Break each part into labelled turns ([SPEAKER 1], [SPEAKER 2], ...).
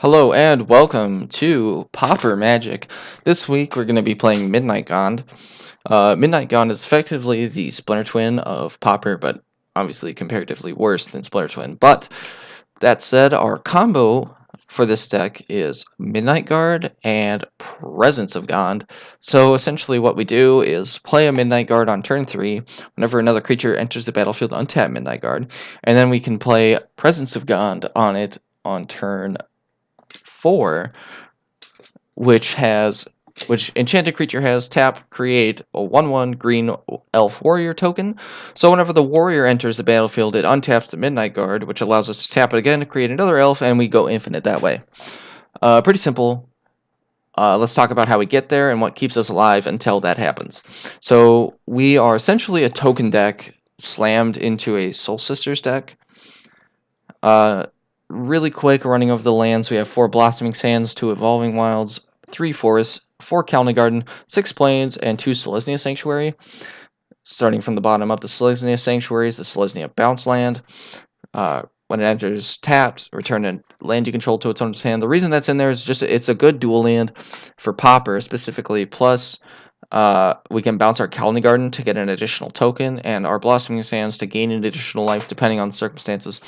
[SPEAKER 1] Hello and welcome to Pauper Magic. This week we're going to be playing Midnight Gond. Midnight Gond is effectively the Splinter Twin of Pauper, but obviously comparatively worse than Splinter Twin. But that said, our combo for this deck is Midnight Guard and Presence of Gond. So essentially what we do is play a Midnight Guard on turn 3. Whenever another creature enters the battlefield, untap Midnight Guard. And then we can play Presence of Gond on it on turn 4, which enchanted creature has tap, create a 1/1 green elf warrior token. So whenever the warrior enters the battlefield, it untaps the Midnight Guard, which allows us to tap it again to create another elf, and we go infinite that way. Pretty simple. Let's talk about how we get there and what keeps us alive until that happens. So we are essentially a token deck slammed into a Soul Sisters deck. Really quick, running over the lands, we have 4 Blossoming Sands, 2 Evolving Wilds, 3 Forests, 4 Khalni Garden, 6 Plains, and 2 Selesnya Sanctuary. Starting from the bottom up, the Selesnya Sanctuary is the Selesnya Bounce land. When it enters tapped, return a land you control to its owner's hand. The reason that's in there is just it's a good dual land for Pauper specifically, plus we can bounce our Khalni Garden to get an additional token, and our Blossoming Sands to gain an additional life depending on the circumstances.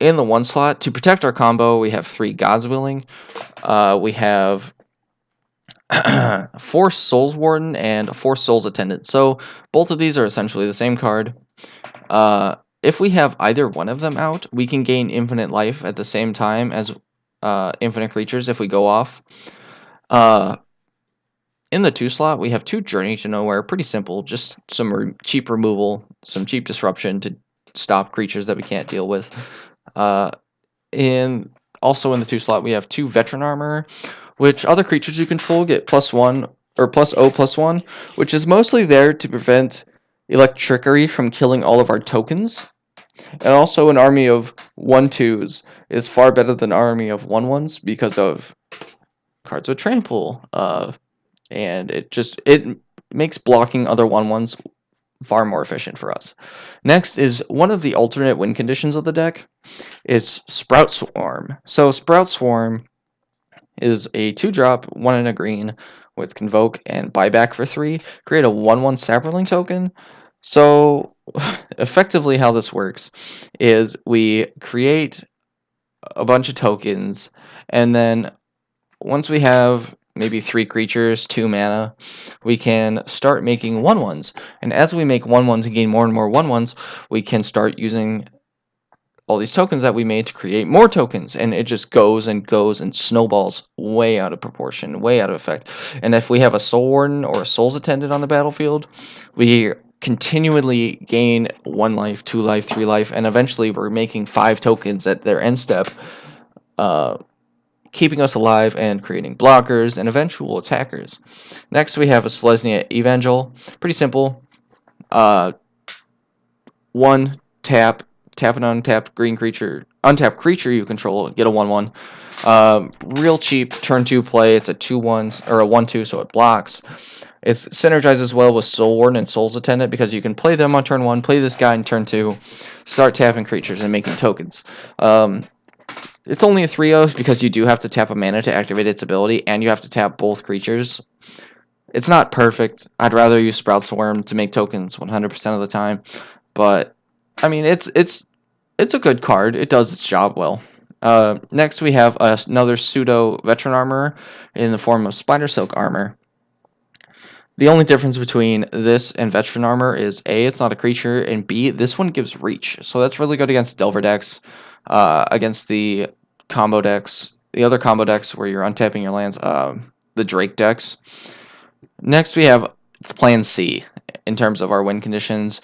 [SPEAKER 1] In the 1 slot, to protect our combo, we have 3 God's Willing. We have 4 Soul Warden and 4 Soul's Attendant. So both of these are essentially the same card. If we have either one of them out, we can gain infinite life at the same time as infinite creatures if we go off. In the 2 slot, we have 2 Journey to Nowhere. Pretty simple, just some cheap removal, some cheap disruption to stop creatures that we can't deal with. Also in the 2 slot, we have 2 Veteran Armor, which other creatures you control get +1 or +0/+1, which is mostly there to prevent Electrickery from killing all of our tokens. And also an army of 1/2s is far better than an army of 1/1s because of cards with trample. And it makes blocking other 1/1s far more efficient for us. Next is one of the alternate win conditions of the deck. It's Sprout Swarm. So Sprout Swarm is a 2-drop, 1 and a green with Convoke and Buyback for 3. Create a 1/1 Saproling token. So effectively how this works is we create a bunch of tokens, and then once we have maybe 3 creatures, 2 mana, we can start making 1/1s. And as we make 1/1s and gain more and more 1/1s, we can start using all these tokens that we made to create more tokens. And it just goes and goes and snowballs way out of proportion, way out of effect. And if we have a Soul Warden or a Soul's Attendant on the battlefield, we continually gain 1 life, 2 life, 3 life, and eventually we're making 5 tokens at their end step, keeping us alive and creating blockers and eventual attackers. Next, we have a Selesnya Evangel. Pretty simple. 1 tap an untapped green creature, untapped creature you control, get a 1/1. Real cheap turn 2 play. It's a 2/1 or a 1/2, so it blocks. It synergizes well with Soul Warden and Soul's Attendant because you can play them on turn 1, play this guy in turn 2, start tapping creatures and making tokens. It's only a 3/0 because you do have to tap a mana to activate its ability, and you have to tap both creatures. It's not perfect. I'd rather use Sprout Swarm to make tokens 100% of the time, but I mean it's a good card. It does its job well. Next we have another pseudo Veteran Armor in the form of Spidersilk Armor. The only difference between this and Veteran Armor is A, it's not a creature, and B, this one gives reach. So that's really good against Delver decks, against the combo decks, the other combo decks where you're untapping your lands, the Drake decks. Next we have Plan C in terms of our win conditions.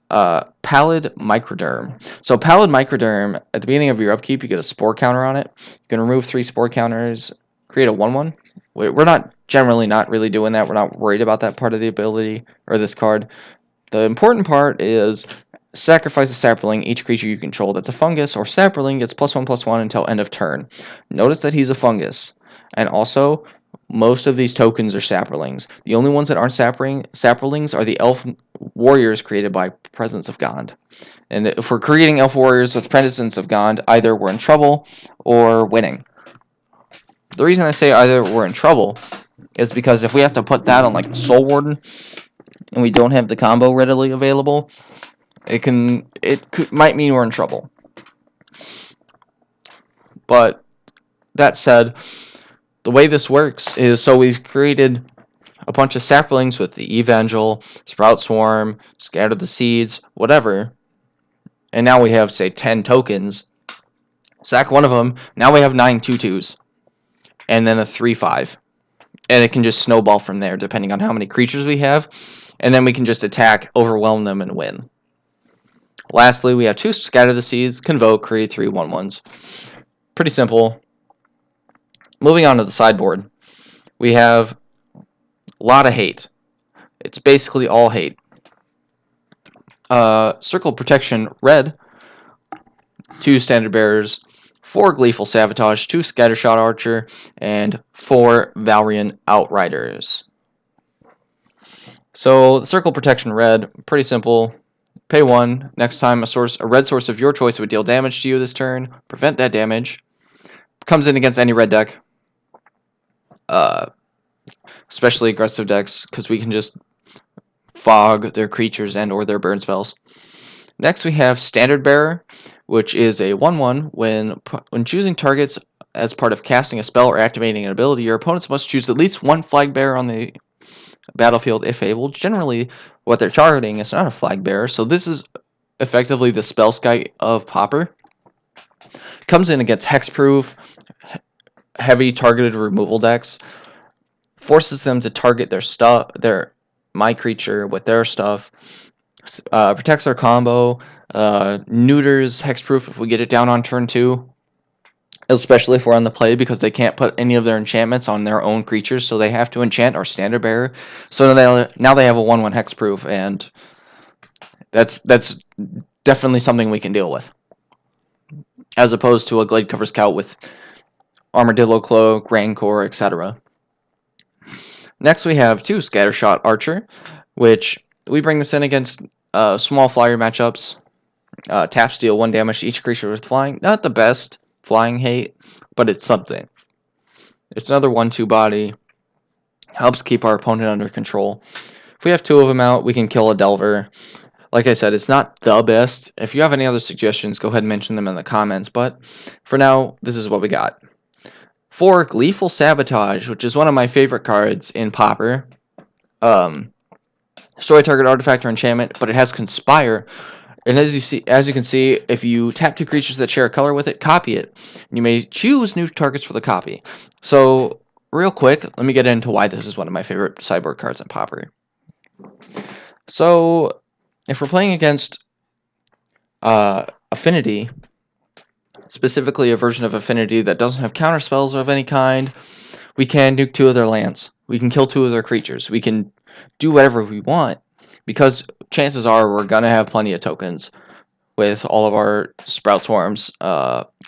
[SPEAKER 1] Pallid Mycoderm. So Pallid Mycoderm, at the beginning of your upkeep, you get a Spore counter on it. You can remove 3 Spore counters, create a 1/1. We're not generally not really doing that. We're not worried about that part of the ability or this card. The important part is sacrifice a Saproling. Each creature you control that's a fungus or Saproling gets +1/+1 until end of turn. Notice that he's a fungus. And also, Most of these tokens are saplings. The only ones that aren't saplings are the elf warriors created by Presence of God. And if we're creating elf warriors with Presence of God, either we're in trouble or winning. The reason I say either we're in trouble is because if we have to put that on like the Soul Warden and we don't have the combo readily available, might mean we're in trouble. But that said, the way this works is, so we've created a bunch of saplings with the Evangel, Sprout Swarm, Scatter the Seeds, whatever, and now we have, say, 10 tokens. Sack one of them, now we have 9 2/2s, and then a 3/5. And it can just snowball from there, depending on how many creatures we have, and then we can just attack, overwhelm them, and win. Lastly, we have 2 Scatter the Seeds, Convoke, create 3 1/1s. Pretty simple. Moving on to the sideboard, we have a lot of hate. It's basically all hate. Circle Protection red, 2 Standard Bearers, 4 Gleeful Sabotage, 2 Scattershot Archer, and 4 Valeron Outriders. So, the Circle Protection red, pretty simple. Pay 1. Next time a red source of your choice would deal damage to you this turn, prevent that damage. Comes in against any red deck. Especially aggressive decks, because we can just fog their creatures and or their burn spells. Next we have Standard Bearer, which is a 1/1. When choosing targets as part of casting a spell or activating an ability, your opponents must choose at least 1 flag bearer on the battlefield if able. Generally, what they're targeting is not a flag bearer, so this is effectively the spell sky of Pauper. Comes in against hexproof, heavy targeted removal decks. Forces them to target my creature with their stuff. Protects our combo. Neuters hexproof if we get it down on turn 2. Especially if we're on the play, because they can't put any of their enchantments on their own creatures, so they have to enchant our Standard Bearer. So now they have a 1/1 hexproof, and that's definitely something we can deal with. As opposed to a Gladecover Scout with Armadillo Cloak, Rancor, etc. Next we have 2 Scattershot Archer, which we bring this in against small flyer matchups. Tap steal 1 damage to each creature with flying. Not the best flying hate, but it's something. It's another 1/2 body. Helps keep our opponent under control. If we have 2 of them out, we can kill a Delver. Like I said, it's not the best. If you have any other suggestions, go ahead and mention them in the comments. But for now, this is what we got. 4 Gleeful Sabotage, which is one of my favorite cards in Pauper. Destroy target artifact or enchantment, but it has Conspire. And as you can see, if you tap 2 creatures that share a color with it, copy it. You may choose new targets for the copy. So, real quick, let me get into why this is one of my favorite sideboard cards in Pauper. So, if we're playing against Affinity, specifically a version of Affinity that doesn't have counterspells of any kind, we can nuke 2 of their lands. We can kill 2 of their creatures. We can do whatever we want, because chances are we're going to have plenty of tokens with all of our Sprout Swarms,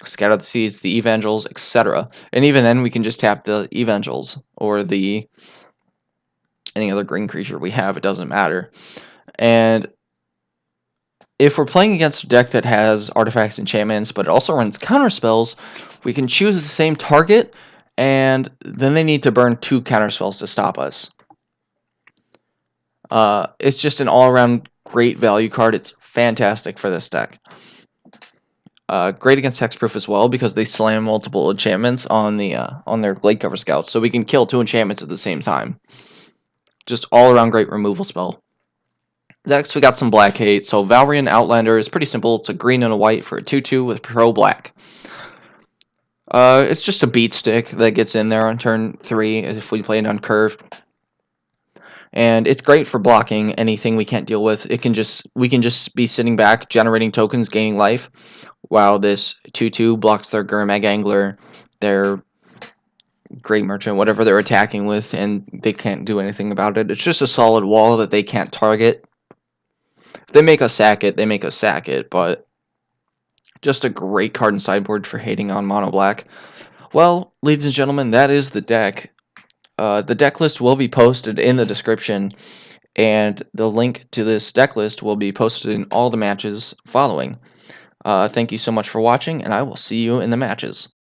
[SPEAKER 1] Scatter the Seeds, the Evangels, etc. And even then, we can just tap the Evangels or any other green creature we have. It doesn't matter. And if we're playing against a deck that has artifacts, enchantments, but it also runs counterspells, we can choose the same target, and then they need to burn 2 counterspells to stop us. It's just an all-around great value card. It's fantastic for this deck. Great against hexproof as well, because they slam multiple enchantments on their Gladecover Scouts, so we can kill 2 enchantments at the same time. Just all-around great removal spell. Next, we got some black hate. So Valeron Outlander is pretty simple. It's a green and a white for a 2/2 with pro black. It's just a beat stick that gets in there on turn 3 if we play it on curve. And it's great for blocking anything we can't deal with. We can just be sitting back, generating tokens, gaining life, while this 2/2 blocks their Gurmag Angler, their Great Merchant, whatever they're attacking with, and they can't do anything about it. It's just a solid wall that they can't target. If they make us sack it, they make us sack it, but just a great card in sideboard for hating on mono black. Well, ladies and gentlemen, that is the deck. The deck list will be posted in the description, and the link to this deck list will be posted in all the matches following. Thank you so much for watching, and I will see you in the matches.